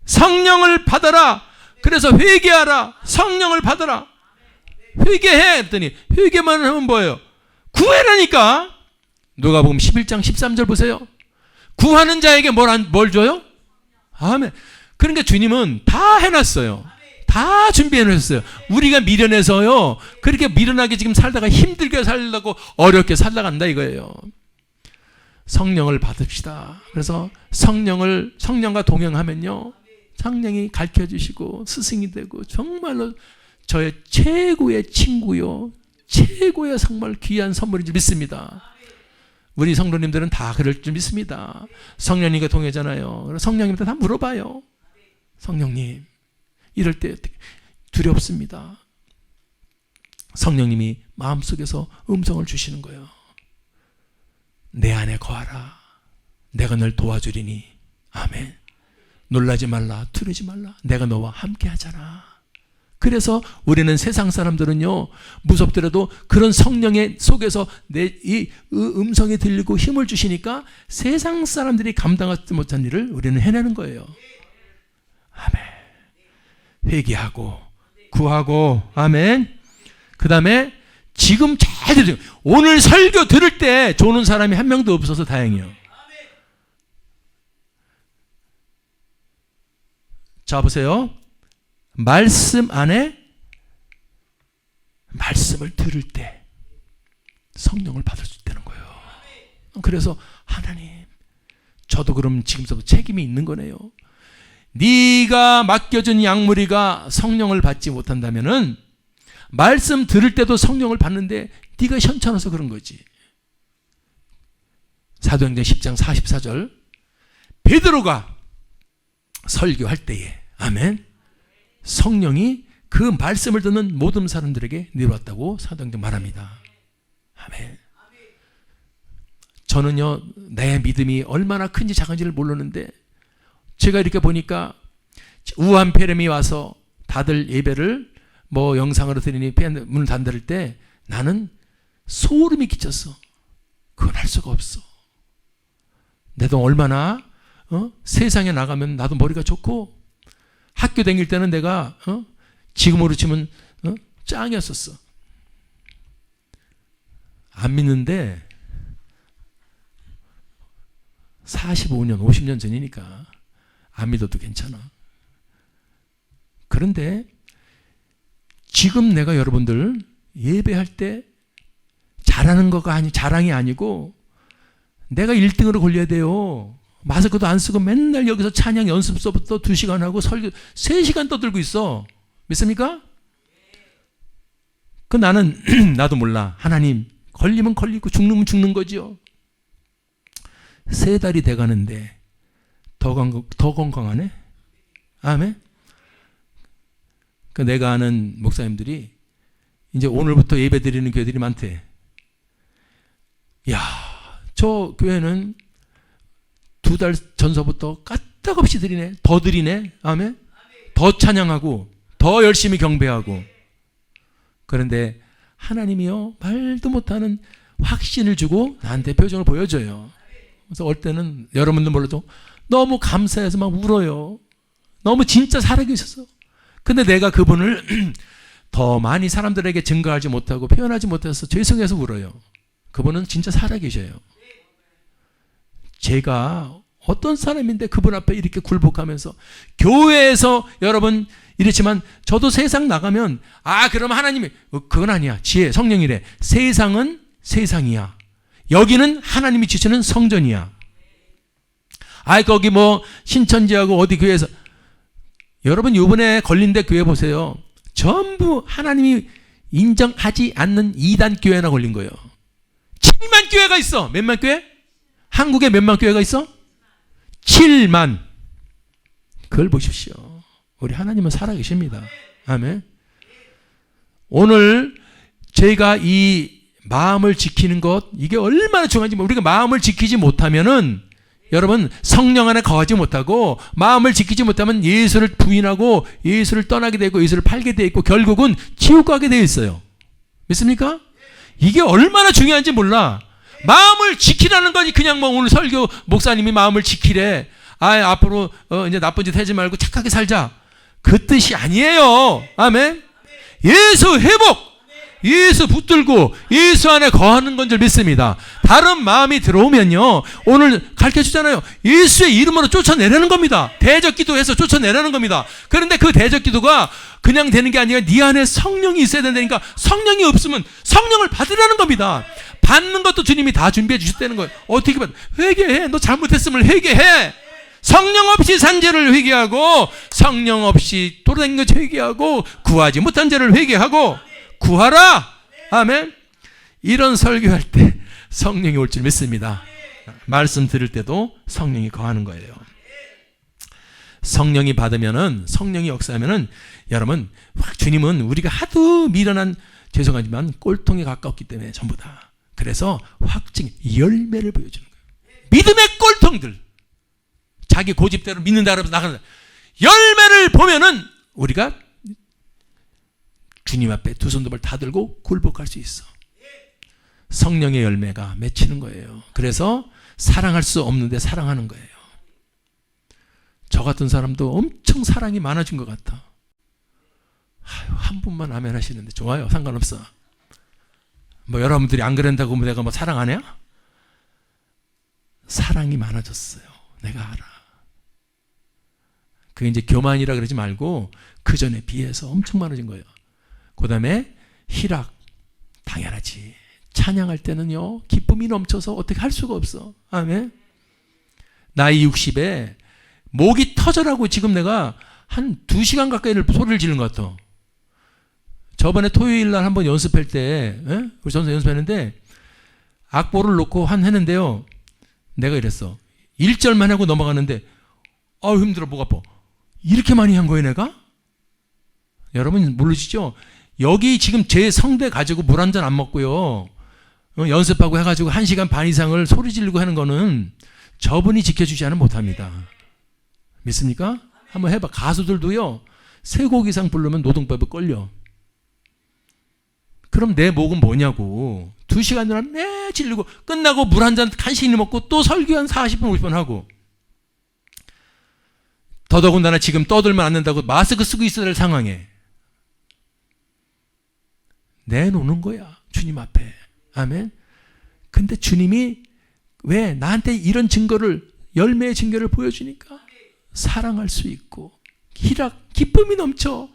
성령을 받아라. 그래서 회개하라. 성령을 받아라. 회개해 했더니, 회개만 하면 뭐예요? 구해라니까. 누가복음 11장 13절 보세요. 구하는 자에게 뭘 줘요? 아멘. 그러니까 주님은 다 해놨어요. 다 준비해 놓으셨어요. 우리가 미련해서요, 그렇게 미련하게 지금 살다가 힘들게 살려고 어렵게 살다간다 이거예요. 성령을 받읍시다. 그래서 성령과 동행하면요, 성령이 가르쳐 주시고 스승이 되고 정말로 저의 최고의 친구요, 최고의 정말 귀한 선물인 줄 믿습니다. 우리 성도님들은 다 그럴 줄 믿습니다. 성령님과 동행하잖아요. 성령님한테 다 물어봐요. 성령님, 이럴 때 두렵습니다. 성령님이 마음속에서 음성을 주시는 거예요. 내 안에 거하라. 내가 널 도와주리니 아멘. 놀라지 말라, 두려지 말라. 내가 너와 함께 하잖아. 그래서 우리는 세상 사람들은요, 무섭더라도 그런 성령의 속에서 이 음성이 들리고 힘을 주시니까 세상 사람들이 감당하지 못한 일을 우리는 해내는 거예요. 아멘. 회개하고 구하고, 아멘. 그 다음에 지금 잘 들으세요. 오늘 설교 들을 때 조는 사람이 한 명도 없어서 다행이에요. 자, 보세요. 말씀 안에 말씀을 들을 때 성령을 받을 수 있다는 거예요. 그래서 하나님, 저도 그럼 지금부터 책임이 있는 거네요. 네가 맡겨준 양무리가 성령을 받지 못한다면은 말씀 들을 때도 성령을 받는데 네가 현찮아서 그런 거지. 사도행전 10장 44절, 베드로가 설교할 때에, 아멘, 성령이 그 말씀을 듣는 모든 사람들에게 내려왔다고 사도행전 말합니다. 아멘. 저는요, 내 믿음이 얼마나 큰지 작은지를 모르는데 제가 이렇게 보니까 우한 폐렴이 와서 다들 예배를 영상으로 드리니 문을 닫을 때 나는 소름이 끼쳤어. 그건 할 수가 없어. 내도 얼마나 세상에 나가면 나도 머리가 좋고 학교 다닐 때는 내가 지금으로 치면 짱이었었어. 안 믿는데 45년, 50년 전이니까 안 믿어도 괜찮아. 그런데 지금 내가 여러분들 예배할 때 잘하는 거가 자랑이 아니고 내가 1등으로 걸려야 돼요. 마스크도 안 쓰고 맨날 여기서 찬양 연습서부터 2시간 하고 설교 3시간 떠들고 있어. 믿습니까? 나는 나도 몰라. 하나님, 걸리면 걸리고 죽는 죽는 거지요. 3달이 돼가는데 더 건강하네. 아멘. 내가 아는 목사님들이 이제 오늘부터 예배 드리는 교회들이 많대. 야, 저 교회는 2달 전서부터 까딱없이 드리네. 더 드리네. 아멘. 더 찬양하고 더 열심히 경배하고. 그런데 하나님이요, 말도 못하는 확신을 주고 나한테 표정을 보여줘요. 그래서 올 때는 여러분들 몰라도 너무 감사해서 막 울어요. 너무 진짜 살아계셔서. 근데 내가 그분을 더 많이 사람들에게 증거하지 못하고 표현하지 못해서 죄송해서 울어요. 그분은 진짜 살아계셔요. 제가 어떤 사람인데 그분 앞에 이렇게 굴복하면서 교회에서 여러분 이렇지만 저도 세상 나가면 그럼 하나님이 그건 아니야. 지혜 성령이래. 세상은 세상이야. 여기는 하나님이 주시는 성전이야. 거기 신천지하고 어디 교회에서 여러분 이번에 걸린 데 교회 보세요. 전부 하나님이 인정하지 않는 이단 교회나 걸린 거예요. 7만 교회가 있어. 몇만 교회? 한국에 몇만 교회가 있어? 7만. 그걸 보십시오. 우리 하나님은 살아계십니다. 아멘. 오늘 저희가 이 마음을 지키는 것, 이게 얼마나 중요한지, 우리가 마음을 지키지 못하면은 여러분 성령 안에 거하지 못하고 마음을 지키지 못하면 예수를 부인하고 예수를 떠나게 되고 예수를 팔게 되어 있고 결국은 지옥 가게 되어 있어요. 믿습니까? 이게 얼마나 중요한지 몰라. 마음을 지키라는 거니 그냥 오늘 설교 목사님이 마음을 지키래. 앞으로 이제 나쁜 짓 하지 말고 착하게 살자. 그 뜻이 아니에요. 아멘. 예수 회복, 예수 붙들고 예수 안에 거하는 건 줄 믿습니다. 다른 마음이 들어오면요, 오늘 가르쳐주잖아요. 예수의 이름으로 쫓아내라는 겁니다. 대적 기도해서 쫓아내라는 겁니다. 그런데 그 대적 기도가 그냥 되는 게 아니라 네 안에 성령이 있어야 된다니까. 성령이 없으면 성령을 받으라는 겁니다. 받는 것도 주님이 다 준비해 주셨다는 거예요. 어떻게 받? 회개해. 너 잘못했으면 회개해. 성령 없이 산 죄를 회개하고 성령 없이 돌아다니는 것 회개하고 구하지 못한 죄를 회개하고 구하라. 아멘. 이런 설교할 때 성령이 올 줄 믿습니다. 말씀 들을 때도 성령이 거하는 거예요. 성령이 받으면은, 성령이 역사하면은 여러분, 주님은 우리가 하도 미련한, 죄송하지만 꼴통에 가깝기 때문에 전부 다. 그래서 확증, 열매를 보여주는 거예요. 믿음의 꼴통들. 자기 고집대로 믿는다 그러면서 나가는 열매를 보면은 우리가 주님 앞에 두 손톱을 다 들고 굴복할 수 있어. 성령의 열매가 맺히는 거예요. 그래서 사랑할 수 없는데 사랑하는 거예요. 저 같은 사람도 엄청 사랑이 많아진 것 같아. 한 분만 아멘 하시는데 좋아요. 상관없어. 뭐 여러분들이 안 그런다고 내가 뭐 사랑 안 해요? 사랑이 많아졌어요. 내가 알아. 그게 이제 교만이라 그러지 말고 그 전에 비해서 엄청 많아진 거예요. 그 다음에 희락, 당연하지. 찬양할 때는요, 기쁨이 넘쳐서 어떻게 할 수가 없어. 아멘. 나이 60에 목이 터져라고 지금 내가 한 2시간 가까이를 소리를 지르는 것 같아. 저번에 토요일 날 한번 연습할 때, 우리 전서 연습했는데, 악보를 놓고 했는데요, 내가 이랬어. 1절만 하고 넘어가는데, 힘들어, 목 아파. 이렇게 많이 한 거예요, 내가? 여러분 모르시죠? 여기 지금 제 성대 가지고 물 한 잔 안 먹고요, 연습하고 해가지고 1시간 반 이상을 소리 지르고 하는 거는 저분이 지켜주지 않으면 못합니다. 믿습니까? 한번 해봐. 가수들도요, 3곡 이상 부르면 노동법에 걸려. 그럼 내 목은 뭐냐고. 2시간 동안 매 지르고 끝나고 물 한 잔 간신히 먹고 또 설교 한 40분 50분 하고, 더더군다나 지금 떠들면 안 된다고 마스크 쓰고 있어야 될 상황에 내놓는 거야, 주님 앞에. 아멘. 근데 주님이 왜 나한테 이런 증거를, 열매의 증거를 보여주니까 사랑할 수 있고 희락, 기쁨이 넘쳐.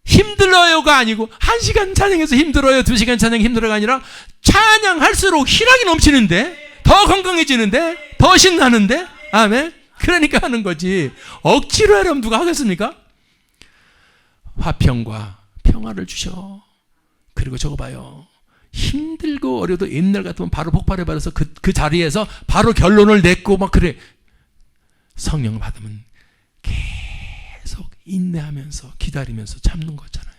힘들어요가 아니고 1시간 찬양해서 힘들어요, 2시간 찬양 힘들어가 아니라 찬양할수록 희락이 넘치는데, 더 건강해지는데, 더 신나는데. 아멘. 그러니까 하는 거지. 억지로 하려면 누가 하겠습니까? 화평과 평화를 주셔. 그리고 저거 봐요. 힘들고 어려도 옛날 같으면 바로 폭발해버려서 그 자리에서 바로 결론을 냈고 막 그래. 성령을 받으면 계속 인내하면서 기다리면서 참는 거잖아요.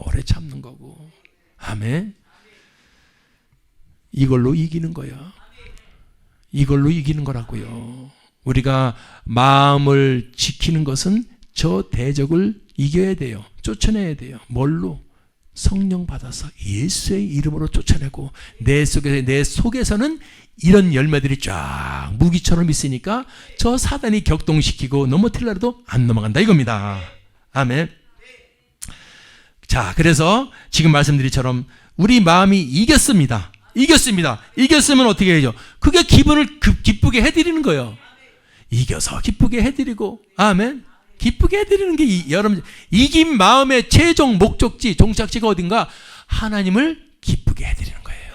오래 참는 거고. 아멘. 이걸로 이기는 거야. 이걸로 이기는 거라고요. 우리가 마음을 지키는 것은 저 대적을 이겨야 돼요. 쫓아내야 돼요. 뭘로? 성령 받아서 예수의 이름으로 쫓아내고, 내 속에서는 이런 열매들이 쫙 무기처럼 있으니까 저 사단이 격동시키고 넘어뜨리려도 안 넘어간다 이겁니다. 아멘. 자, 그래서 지금 말씀드린처럼 우리 마음이 이겼습니다. 이겼으면 어떻게 해야죠? 그게 기분을 기쁘게 해드리는 거예요. 이겨서 기쁘게 해드리고. 아멘. 기쁘게 해드리는 게 여러분, 이긴 마음의 최종 목적지, 종착지가 어딘가? 하나님을 기쁘게 해드리는 거예요.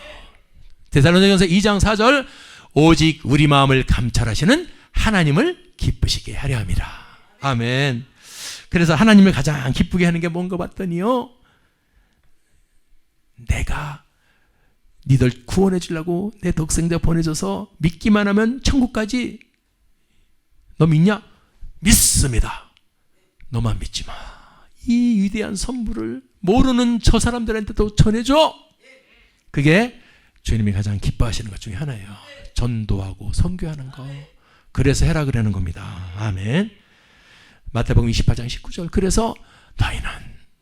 데살로니가서 2장 4절, 오직 우리 마음을 감찰하시는 하나님을 기쁘시게 하려 함이라. 아멘. 그래서 하나님을 가장 기쁘게 하는 게 뭔가 봤더니요, 내가 니들 구원해 주려고 내 독생자 보내줘서 믿기만 하면 천국까지, 너 믿냐? 믿습니다. 너만 믿지 마. 이 위대한 선물을 모르는 저 사람들한테도 전해줘. 그게 주님이 가장 기뻐하시는 것 중에 하나예요. 전도하고 선교하는 거. 그래서 해라 그러는 겁니다. 아멘. 마태복음 28장 19절. 그래서 너희는,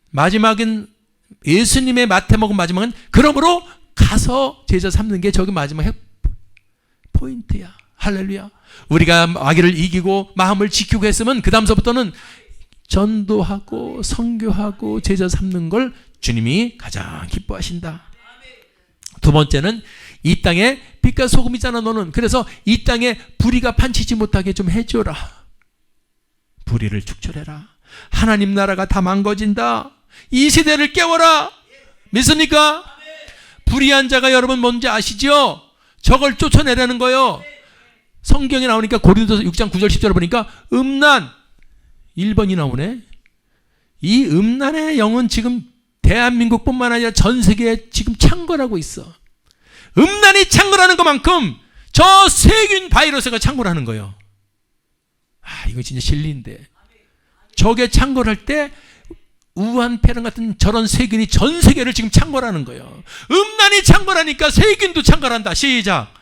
마지막은 예수님의 마태복음 마지막은 그러므로 가서 제자 삼는 게 저기 마지막 포인트야. 할렐루야. 우리가 마귀를 이기고 마음을 지키고 했으면 그 다음서부터는 전도하고 선교하고 제자 삼는 걸 주님이 가장 기뻐하신다. 두 번째는 이 땅에 빛과 소금이잖아 너는. 그래서 이 땅에 불의가 판치지 못하게 좀 해줘라. 불의를 축출해라. 하나님 나라가 다 망가진다. 이 세대를 깨워라. 믿습니까? 불의한 자가 여러분 뭔지 아시죠? 저걸 쫓아내라는 거요. 성경에 나오니까 고린도서 6장 9절 10절 보니까 음란 1번이 나오네. 이 음란의 영은 지금 대한민국뿐만 아니라 전 세계에 지금 창궐하고 있어. 음란이 창궐하는 것만큼 저 세균 바이러스가 창궐하는 거예요. 이거 진짜 진리인데. 저게 창궐할 때 우한폐렴 같은 저런 세균이 전 세계를 지금 창궐하는 거예요. 음란이 창궐하니까 세균도 창궐한다. 시작.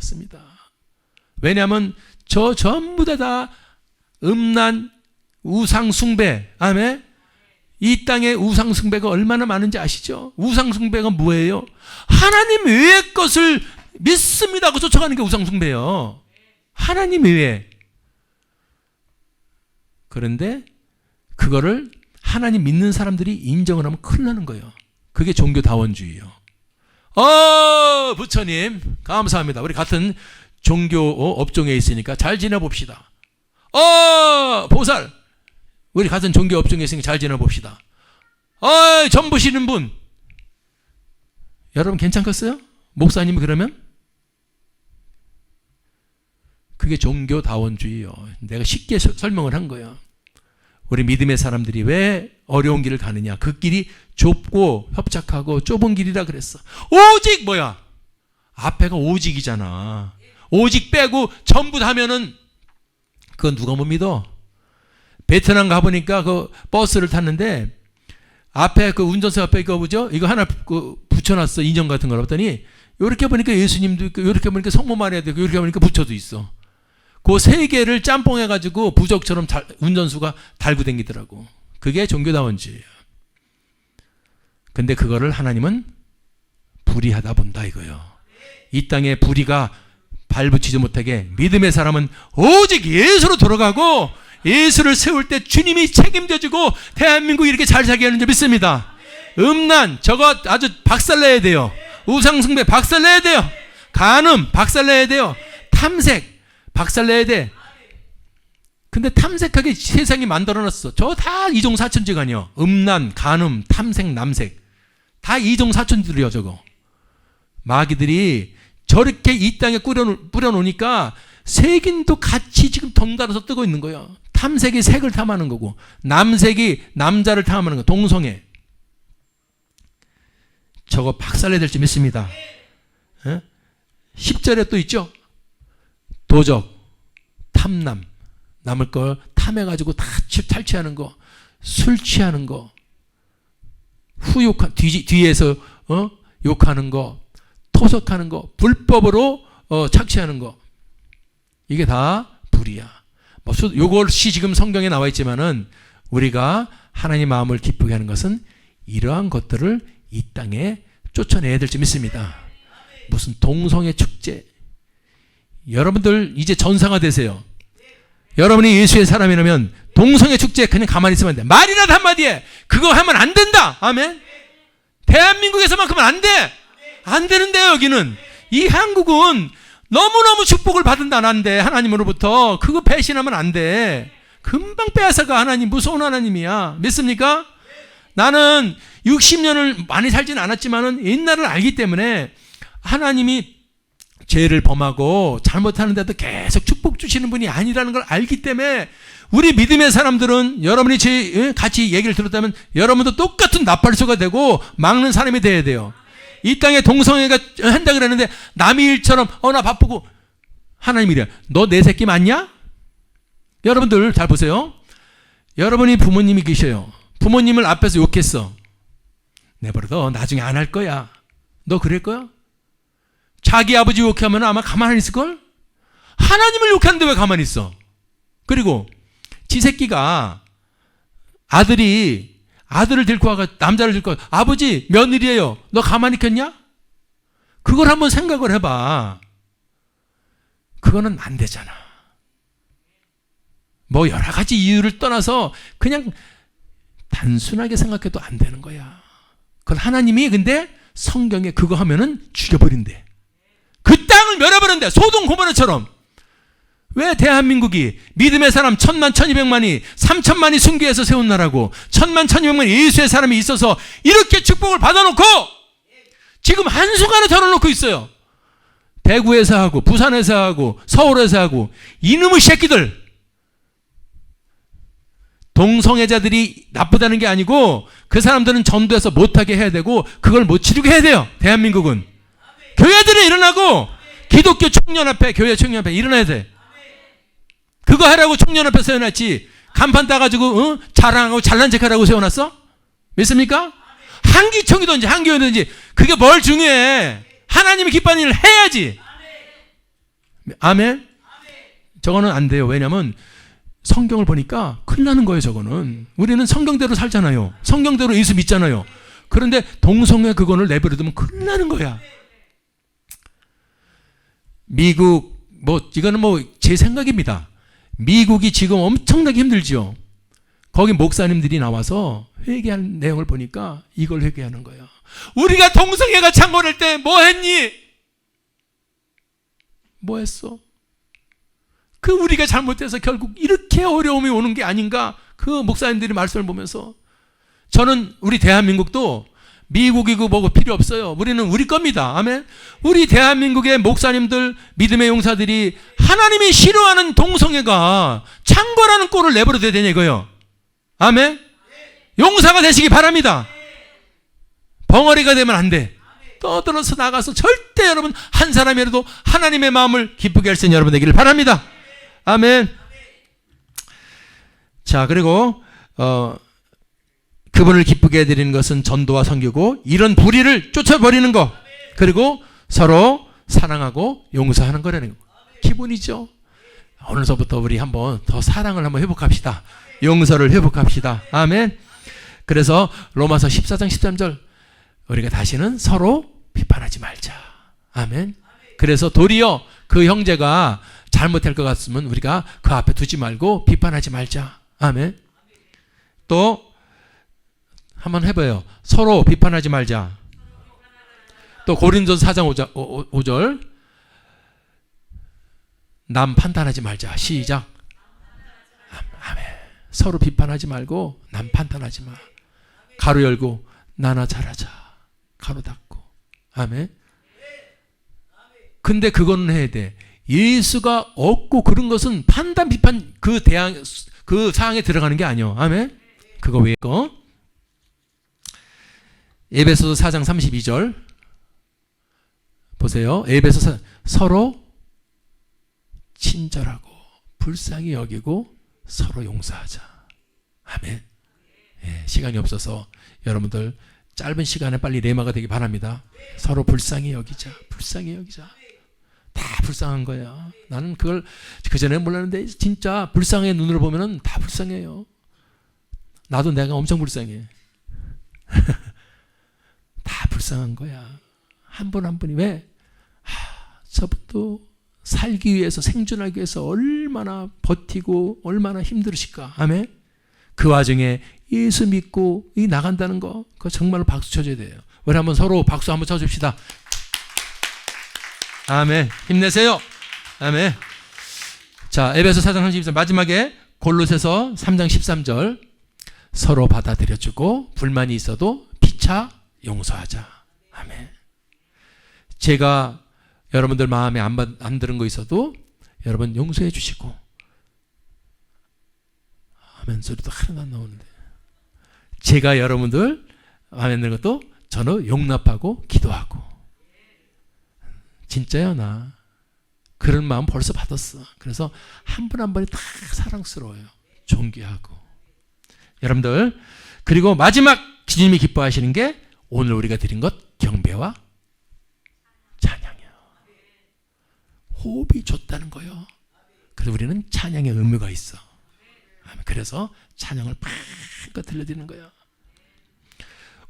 않습니다. 왜냐하면 저 전부 다 음란, 우상숭배, 아멘? 이 땅에 우상숭배가 얼마나 많은지 아시죠? 우상숭배가 뭐예요? 하나님 외의 것을 믿습니다 하고 쫓아가는 게 우상숭배예요. 하나님 외에. 그런데 그거를 하나님 믿는 사람들이 인정을 하면 큰일 나는 거예요. 그게 종교다원주의예요. 부처님 감사합니다. 우리 같은 종교 업종에 있으니까 잘 지내봅시다. 보살 우리 같은 종교 업종에 있으니까 잘 지내봅시다. 점 보시는 분 여러분 괜찮겠어요? 목사님이 그러면? 그게 종교다원주의예요. 내가 쉽게 설명을 한 거예요. 우리 믿음의 사람들이 왜 어려운 길을 가느냐. 그 길이 좁고 협착하고 좁은 길이라 그랬어. 오직 뭐야? 앞에가 오직이잖아. 오직 빼고 전부 다 하면은 그건 누가 못 믿어? 베트남 가보니까 그 버스를 탔는데 앞에 그 운전석 앞에 이거 뭐죠? 이거 하나 붙여놨어. 인형 같은 걸 봤더니 이렇게 보니까 예수님도 있고 이렇게 보니까 성모 마리아도 있고 이렇게 보니까 부처도 있어. 그 세 개를 짬뽕해가지고 부적처럼 운전수가 달고 다니더라고. 그게 종교다원주의예요. 근데 그거를 하나님은 불의하다 본다 이거예요. 이 땅에 불의가 발붙이지 못하게 믿음의 사람은 오직 예수로 돌아가고 예수를 세울 때 주님이 책임져주고 대한민국이 이렇게 잘 살게 하는 줄 믿습니다. 음란 저거 아주 박살내야 돼요. 우상숭배 박살내야 돼요. 간음 박살내야 돼요. 탐색 박살내야 돼. 근데 탐색하게 세상이 만들어놨어. 저 다 이종사천지간이요. 음란, 간음, 탐색, 남색 다 이종사천지들이요. 저거 마귀들이 저렇게 이 땅에 뿌려놓으니까 색인도 같이 지금 덩달아서 뜨고 있는 거예요. 탐색이 색을 탐하는 거고 남색이 남자를 탐하는 거. 동성애 저거 박살내야 될지 믿습니다. 10절에 또 있죠. 도적, 탐남, 남을 걸 탐해가지고 다 탈취하는 거, 술 취하는 거, 뒤에서 욕하는 거, 토속하는 거, 불법으로 착취하는 거, 이게 다 불이야. 요것이 지금 성경에 나와 있지만은 우리가 하나님 마음을 기쁘게 하는 것은 이러한 것들을 이 땅에 쫓아내야 될지 믿습니다. 무슨 동성애 축제. 여러분들 이제 전사가 되세요. 여러분이 예수의 사람이라면 동성애 축제 그냥 가만히 있으면 안 돼. 말이라도 한마디에 그거 하면 안 된다. 아멘. 대한민국에서만큼은 안 돼. 안 되는데요. 여기는 이 한국은 너무너무 축복을 받은다는데 하나님으로부터 그거 배신하면 안 돼. 금방 빼앗아가. 하나님 무서운 하나님이야. 믿습니까? 나는 60년을 많이 살지는 않았지만은 옛날을 알기 때문에 하나님이 죄를 범하고 잘못하는데도 계속 축복 주시는 분이 아니라는 걸 알기 때문에 우리 믿음의 사람들은 여러분이 같이 얘기를 들었다면 여러분도 똑같은 나팔수가 되고 막는 사람이 돼야 돼요. 이 땅에 동성애가 한다 그랬는데 남의 일처럼 나 바쁘고 하나님이 이래. 너 내 새끼 맞냐? 여러분들 잘 보세요. 여러분이 부모님이 계셔요. 부모님을 앞에서 욕했어. 내버려둬. 나중에 안 할 거야. 너 그럴 거야? 자기 아버지 욕하면 아마 가만히 있을걸? 하나님을 욕하는데 왜 가만히 있어? 그리고 지 새끼가 아들을 데리고 와가 남자를 데리고 와 아버지 며느리예요. 너 가만히 있겠냐? 그걸 한번 생각을 해봐. 그거는 안 되잖아. 뭐 여러 가지 이유를 떠나서 그냥 단순하게 생각해도 안 되는 거야. 그건 하나님이 근데 성경에 그거 하면은 죽여버린대. 그 땅을 멸해버린대. 소돔 고모라처럼. 왜 대한민국이 믿음의 사람 1000만 1200만이 3000만이 순교해서 세운 나라고 1000만 1200만이 예수의 사람이 있어서 이렇게 축복을 받아놓고 지금 한순간에 덜어놓고 있어요. 대구에서 하고 부산에서 하고 서울에서 하고 이놈의 새끼들. 동성애자들이 나쁘다는 게 아니고 그 사람들은 전도해서 못하게 해야 되고 그걸 못 치르게 해야 돼요. 대한민국은. 교회들이 일어나고 기독교 청년합회 교회 청년합회 일어나야 돼. 그거 하라고 청년합회 세워놨지 간판 따가지고 자랑하고 잘난 척하라고 세워놨어? 믿습니까? 한기총이든지 한교회든지 그게 뭘 중요해. 하나님이 기뻐하는 일을 해야지. 아멘? 저거는 안 돼요. 왜냐하면 성경을 보니까 큰일 나는 거예요. 저거는 우리는 성경대로 살잖아요. 성경대로 예수 믿잖아요. 그런데 동성애 그거를 내버려두면 큰일 나는 거야. 미국 이거는 제 생각입니다. 미국이 지금 엄청나게 힘들지요. 거기 목사님들이 나와서 회개하는 내용을 보니까 이걸 회개하는 거예요. 우리가 동성애가 창궐할 때 뭐 했니? 뭐 했어? 우리가 잘못해서 결국 이렇게 어려움이 오는 게 아닌가? 그 목사님들이 말씀을 보면서 저는 우리 대한민국도 미국이고 뭐고 필요 없어요. 우리는 우리 겁니다. 아멘. 우리 대한민국의 목사님들, 믿음의 용사들이 하나님이 싫어하는 동성애가 창궐하는 꼴을 내버려둬야 되냐 이거요. 아멘. 용사가 되시기 바랍니다. 벙어리가 되면 안 돼. 떠들어서 나가서 절대 여러분 한 사람이라도 하나님의 마음을 기쁘게 할 수 있는 여러분 되기를 바랍니다. 아멘. 자, 그리고 그분을 기쁘게 해드리는 것은 전도와 선교고 이런 불의를 쫓아버리는 것, 그리고 서로 사랑하고 용서하는 거라는 거. 기본이죠. 오늘서부터 우리 한번 더 사랑을 한번 회복합시다. 용서를 회복합시다. 아멘. 그래서 로마서 14장 13절 우리가 다시는 서로 비판하지 말자. 아멘. 그래서 도리어 그 형제가 잘못할 것 같으면 우리가 그 앞에 두지 말고 비판하지 말자. 아멘. 또 한번 해봐요. 서로 비판하지 말자. 또 고린도서 4장 5절 남 판단하지 말자. 시작. 아멘. 서로 비판하지 말고 남 판단하지 마. 가로 열고 나나 잘하자. 가로 닫고. 아멘. 근데 그거는 해야 돼. 예수가 없고 그런 것은 판단 비판 그 사항에 들어가는 게 아니요. 아멘. 그거 왜 거? 에베소서 4장 32절 보세요. 에베소서 서로 친절하고 불쌍히 여기고 서로 용서하자. 아멘. 예, 시간이 없어서 여러분들 짧은 시간에 빨리 레마가 되기 바랍니다. 서로 불쌍히 여기자. 불쌍히 여기자. 다 불쌍한 거야. 나는 그걸 그전에 몰랐는데 진짜 불쌍의 눈으로 보면은 다 불쌍해요. 나도 내가 엄청 불쌍해. 다 불쌍한 거야. 한 분 한 분이 왜? 저분도 살기 위해서 생존하기 위해서 얼마나 버티고 얼마나 힘들으실까. 아멘. 그 와중에 예수 믿고 나간다는 거 그거 정말로 박수 쳐줘야 돼요. 우리 한번 서로 박수 한번 쳐줍시다. 아멘. 힘내세요. 아멘. 자, 에베소 4장 32절 마지막에 골로새서 3장 13절 서로 받아들여주고 불만이 있어도 피차 용서하자. 아멘. 제가 여러분들 마음에 안 들은 거 있어도 여러분 용서해 주시고. 아멘 소리도 하나도 안 나오는데. 제가 여러분들 마음에 안 드는 것도 저는 용납하고 기도하고. 진짜야 나. 그런 마음 벌써 받았어. 그래서 한 분 한 분이 다 사랑스러워요. 존귀하고. 여러분들 그리고 마지막 주님이 기뻐하시는 게 오늘 우리가 드린 것 경배와 찬양이에요. 호흡이 좋다는 거예요. 그래서 우리는 찬양의 의무가 있어. 그래서 찬양을 팍 들려드리는 거예요.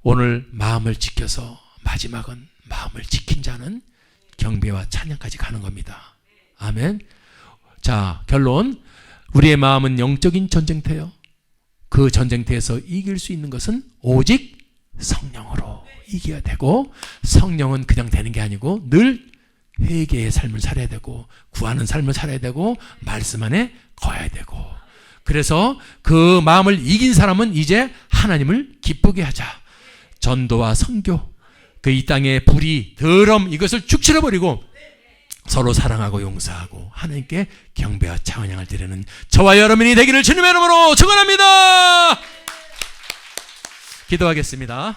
오늘 마음을 지켜서 마지막은 마음을 지킨 자는 경배와 찬양까지 가는 겁니다. 아멘. 자, 결론. 우리의 마음은 영적인 전쟁터예요. 그 전쟁터에서 이길 수 있는 것은 오직 성령으로 이겨야 되고, 성령은 그냥 되는 게 아니고 늘 회개의 삶을 살아야 되고 구하는 삶을 살아야 되고 말씀 안에 거해야 되고. 그래서 그 마음을 이긴 사람은 이제 하나님을 기쁘게 하자. 전도와 선교, 그 이 땅의 불의, 더러움 이것을 쭉 치러버리고 서로 사랑하고 용서하고 하나님께 경배와 찬양을 드리는 저와 여러분이 되기를 주님의 이름으로 축원합니다. 기도하겠습니다.